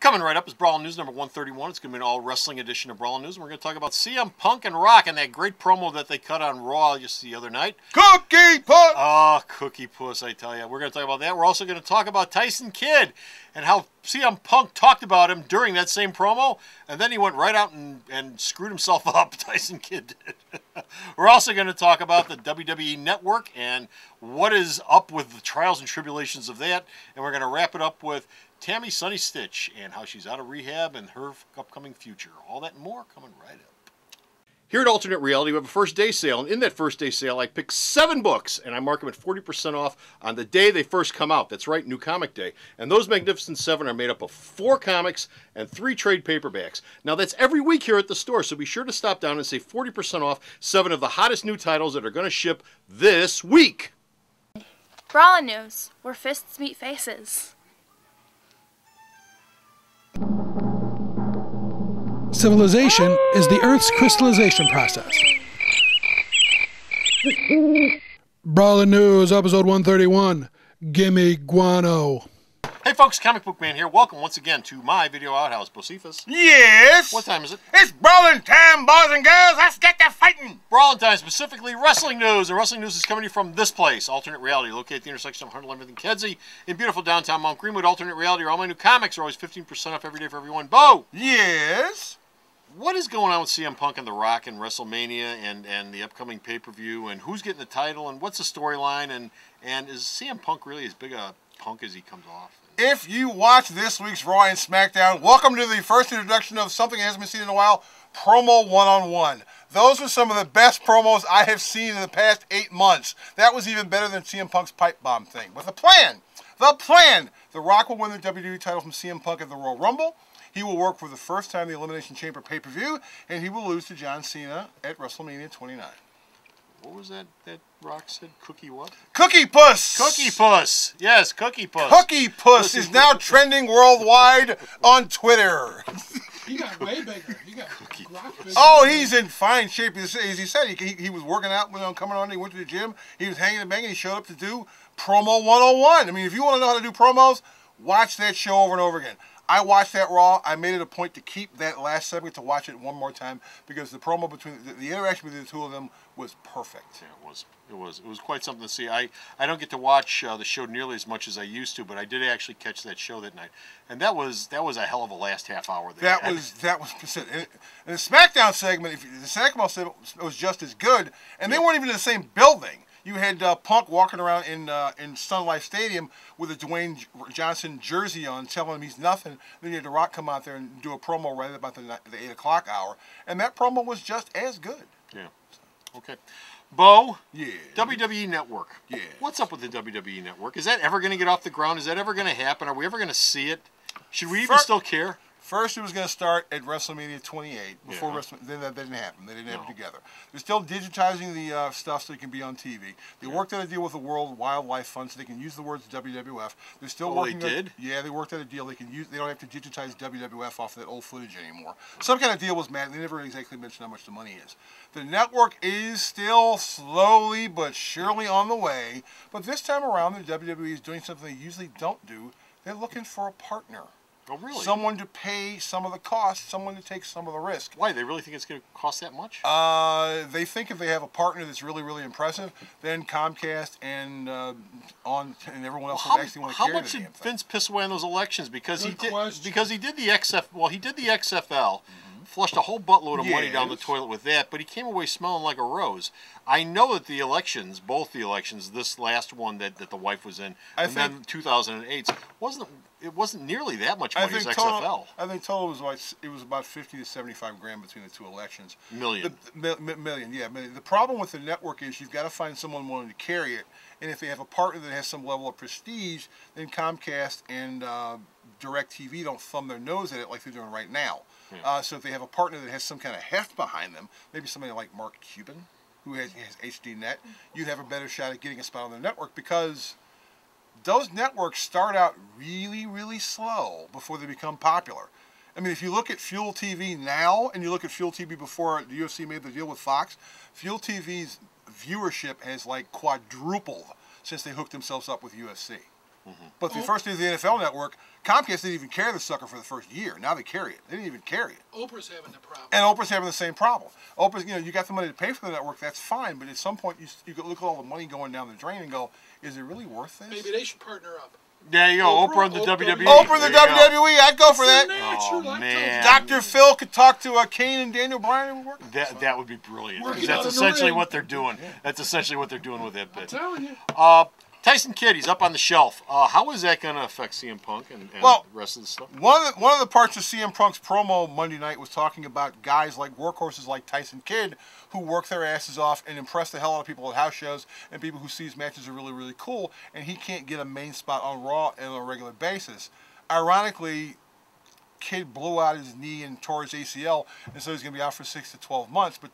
Coming right up is Brawling News number 131. It's going to be an all-wrestling edition of Brawling News. And we're going to talk about CM Punk and Rock and that great promo that they cut on Raw just the other night. Cookie Puss! Oh, Cookie Puss, I tell you. We're going to talk about that. We're also going to talk about Tyson Kidd and how CM Punk talked about him during that same promo. And then he went right out and screwed himself up. Tyson Kidd did. We're also going to talk about the WWE Network and what is up with the trials and tribulations of that. And we're going to wrap it up with Tammy Sunny Stitch and how she's out of rehab and her upcoming future. All that and more coming right up. Here at Alternate Reality, we have a first day sale, and in that first day sale, I picked 7 books, and I mark them at 40% off on the day they first come out. That's right, New Comic Day. And those Magnificent 7 are made up of 4 comics and 3 trade paperbacks. Now, that's every week here at the store, so be sure to stop down and save 40% off 7 of the hottest new titles that are going to ship this week. Brawling News, where fists meet faces. Civilization is the Earth's crystallization process. Brawling News, episode 131. Gimme guano. Hey folks, Comic Book Man here. Welcome once again to my video outhouse. Bocephus. Yes! What time is it? It's brawling time, boys and girls. Let's get to fighting! Brawling time, specifically wrestling news. And wrestling news is coming to you from this place, Alternate Reality, located at the intersection of 111th and Kedzie in beautiful downtown Mount Greenwood. Alternate Reality, where all my new comics are always 15% off every day for everyone. Bo! Yes? What is going on with CM Punk and The Rock and WrestleMania and the upcoming pay-per-view, and who's getting the title, and what's the storyline, and is CM Punk really as big a punk as he comes off? If you watch this week's Raw and SmackDown, welcome to the first introduction of something that hasn't been seen in a while, Promo One-on-One. Those are some of the best promos I have seen in the past 8 months. That was even better than CM Punk's pipe bomb thing. But the plan, The Rock will win the WWE title from CM Punk at the Royal Rumble. He will work for the first time the Elimination Chamber pay-per-view, and he will lose to John Cena at WrestleMania 29. What was that Rock said? Cookie what? Cookie Puss! Cookie Puss! Yes, Cookie Puss. Cookie Puss is now trending worldwide on Twitter. He got way bigger. He got Rock bigger. Oh, he's in fine shape. As he said, he was working out coming on. He went to the gym. He was hanging and banging. He showed up to do Promo 101. I mean, if you want to know how to do promos, watch that show over and over again. I watched that Raw. I made it a point to keep that last segment to watch it one more time because the promo between the interaction between the two of them was perfect. Yeah, it was quite something to see. I don't get to watch the show nearly as much as I used to, but I did actually catch that show that night, and that was a hell of a last half hour. That was and the SmackDown segment. The SmackDown segment was just as good, and they weren't even in the same building. You had Punk walking around in Sun Life Stadium with a Dwayne Johnson jersey on, telling him he's nothing. Then you had The Rock come out there and do a promo right about the 8 o'clock hour, and that promo was just as good. Yeah. Okay. Bo. Yeah. WWE Network. Yeah. What's up with the WWE Network? Is that ever going to get off the ground? Is that ever going to happen? Are we ever going to see it? Should we even still care? First, it was going to start at WrestleMania 28. Before then that didn't happen. They didn't have it together. They're still digitizing the stuff so it can be on TV. They worked out a deal with the World Wildlife Fund so they can use the words WWF. They're still working. They did? Yeah, they worked out a deal. They don't have to digitize WWF off that old footage anymore. Some kind of deal was made. They never exactly mentioned how much the money is. The network is still slowly but surely on the way. But this time around, the WWE is doing something they usually don't do. They're looking for a partner. Oh, really? Someone to pay some of the costs, someone to take some of the risk. Why? They really think it's going to cost that much? They think if they have a partner that's really, really impressive, then Comcast and everyone else will actually want to carry the damn thing. How much did Vince piss away in those elections? Because he did the XFL. Flushed a whole buttload of money down the toilet with that, but he came away smelling like a rose. I know that the elections, both the elections, this last one that the wife was in, and then 2008, wasn't nearly that much money as XFL. I think total was about 50 to 75 grand between the two elections. Million. Million. The problem with the network is you've got to find someone willing to carry it, and if they have a partner that has some level of prestige, then Comcast and DirecTV don't thumb their nose at it like they're doing right now. Yeah. So if they have a partner that has some kind of heft behind them, maybe somebody like Mark Cuban, who has HDNet, you'd have a better shot at getting a spot on their network because those networks start out really, really slow before they become popular. I mean, if you look at Fuel TV now and you look at Fuel TV before the UFC made the deal with Fox, Fuel TV's viewership has like quadrupled since they hooked themselves up with UFC. But the first day of the NFL Network, Comcast didn't even carry the sucker for the first year. Now they carry it. They didn't even carry it. Oprah's having the problem. And Oprah's having the same problem. Oprah's, you got the money to pay for the network, that's fine. But at some point, you could look at all the money going down the drain and go, is it really worth this? Maybe they should partner up. There you go. Oprah and the WWE. Oprah and the WWE. I'd go for that. Oh, man. Dr. Phil could talk to Kane and Daniel Bryan. That would be brilliant. Working That's out in the essentially ring. what they're doing. That's essentially what they're doing with that bit. I'm telling you. Tyson Kidd, he's up on the shelf. How is that going to affect CM Punk and the rest of the stuff? One of the parts of CM Punk's promo Monday night was talking about guys like workhorses like Tyson Kidd who work their asses off and impress the hell out of people at house shows and people who see his matches are really, really cool, and he can't get a main spot on Raw on a regular basis. Ironically, Kidd blew out his knee and tore his ACL, and so he's going to be out for 6 to 12 months. But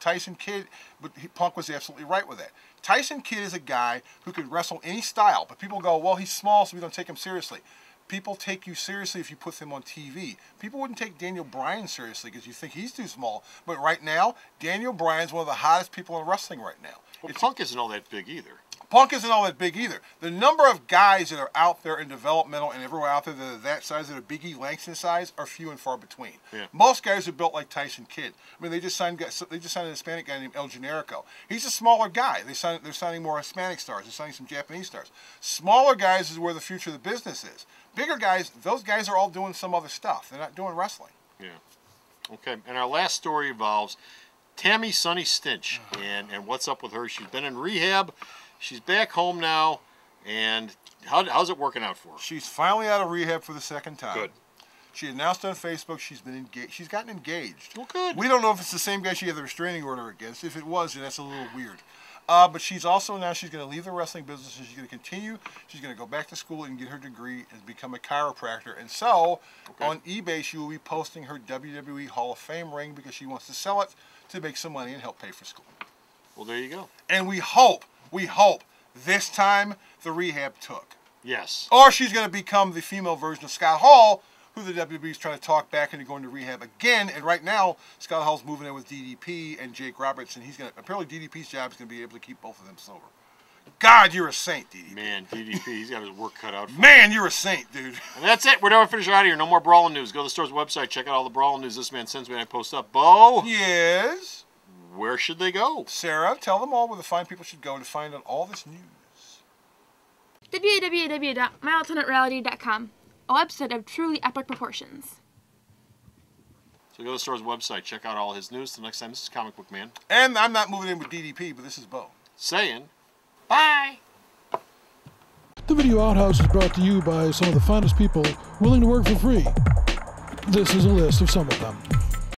Punk was absolutely right with that. Tyson Kidd is a guy who could wrestle any style, but people go, well, he's small, so we don't take him seriously. People take you seriously if you put them on TV. People wouldn't take Daniel Bryan seriously because you think he's too small. But right now, Daniel Bryan's one of the hottest people in wrestling right now. Well, Punk isn't all that big either. Punk isn't all that big either. The number of guys that are out there in developmental and everywhere out there that are that size, that are Big E Langston size, are few and far between. Yeah. Most guys are built like Tyson Kidd. I mean, they just signed an Hispanic guy named El Generico. He's a smaller guy. They're signing more Hispanic stars. They're signing some Japanese stars. Smaller guys is where the future of the business is. Bigger guys, those guys are all doing some other stuff. They're not doing wrestling. Yeah. Okay. And our last story involves Tammy Sunny Stinch and what's up with her. She's been in rehab. She's back home now, and how's it working out for her? She's finally out of rehab for the second time. Good. She announced on Facebook she's been engaged. She's gotten engaged. Well, good. We don't know if it's the same guy she had the restraining order against. If it was, then that's a little weird. But she's also now she's going to leave the wrestling business and she's going to continue. She's going to go back to school and get her degree and become a chiropractor. And so on eBay, she will be posting her WWE Hall of Fame ring because she wants to sell it to make some money and help pay for school. Well, there you go. And we hope this time the rehab took. Yes. Or she's going to become the female version of Scott Hall, who the WWE is trying to talk back into going to rehab again. And right now, Scott Hall's moving in with DDP and Jake Roberts, and apparently DDP's job is going to be able to keep both of them sober. God, you're a saint, DDP. Man, DDP, he's got his work cut out for him. Man, you're a saint, dude. And that's it. We're done. Finish out of here. No more Brawling News. Go to the store's website. Check out all the Brawling News this man sends me and I post up. Bo? Yes? Where should they go? Sarah, tell them all where the fine people should go to find out all this news. www.myalternatereality.com, a website of truly epic proportions. So go to the store's website. Check out all his news. Till next time, this is Comic Book Man. And I'm not moving in with DDP, but this is Bo. Saying, bye. The Video Outhouse is brought to you by some of the finest people willing to work for free. This is a list of some of them.